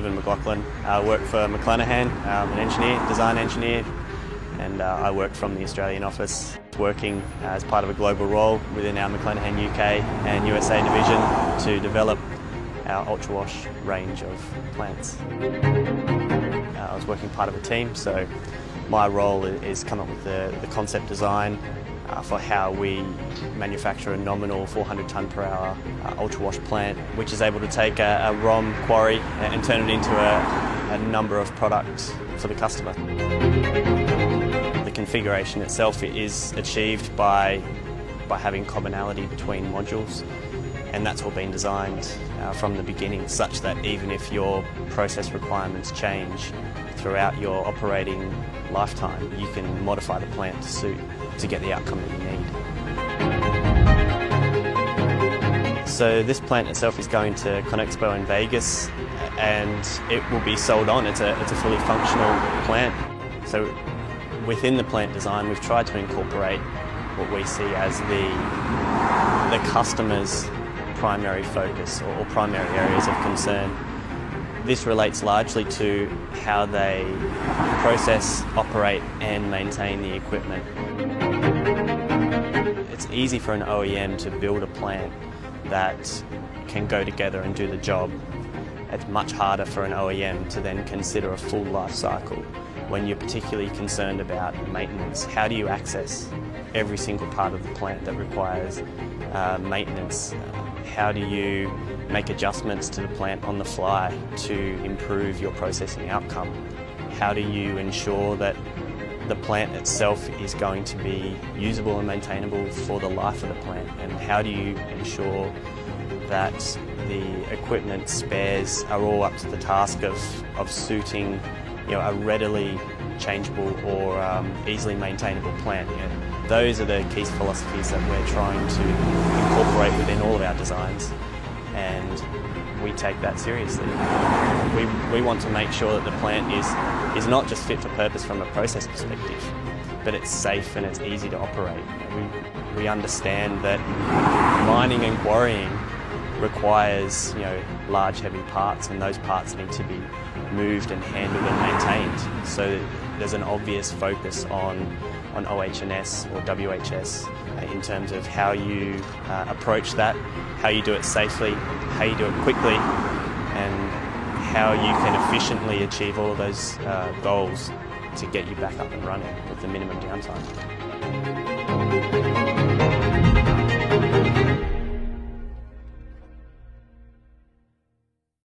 McLaughlin. I work for McLanahan. I'm an engineer, design engineer, and I work from the Australian office, working as part of a global role within our McLanahan UK and USA division to develop our ultra wash range of plants. I was working part of a team, so my role is come up with the concept design for how we manufacture a nominal 400 tonne per hour ultra wash plant, which is able to take a ROM quarry and turn it into a number of products for the customer. The configuration itself is achieved by having commonality between modules, and that's all been designed from the beginning, such that even if your process requirements change throughout your operating lifetime, you can modify the plant to suit to get the outcome that you need. So this plant itself is going to ConExpo in Vegas, and it will be sold on. It's a fully functional plant. So within the plant design, we've tried to incorporate what we see as the customer's primary focus or primary areas of concern. This relates largely to how they process, operate and maintain the equipment. It's easy for an OEM to build a plant that can go together and do the job. It's much harder for an OEM to then consider a full life cycle when you're particularly concerned about maintenance. How do you access every single part of the plant that requires maintenance? How do you make adjustments to the plant on the fly to improve your processing outcome? How do you ensure that the plant itself is going to be usable and maintainable for the life of the plant? And how do you ensure that the equipment spares are all up to the task of suiting, a readily changeable or easily maintainable plant? Those are the key philosophies that we're trying to incorporate within all of our designs, and we take that seriously. We want to make sure that the plant is not just fit for purpose from a process perspective, but it's safe and it's easy to operate. We understand that mining and quarrying requires large heavy parts, and those parts need to be moved and handled and maintained. So there's an obvious focus on OH&S or WHS in terms of how you approach that, how you do it safely, how you do it quickly, and how you can efficiently achieve all of those goals to get you back up and running with the minimum downtime.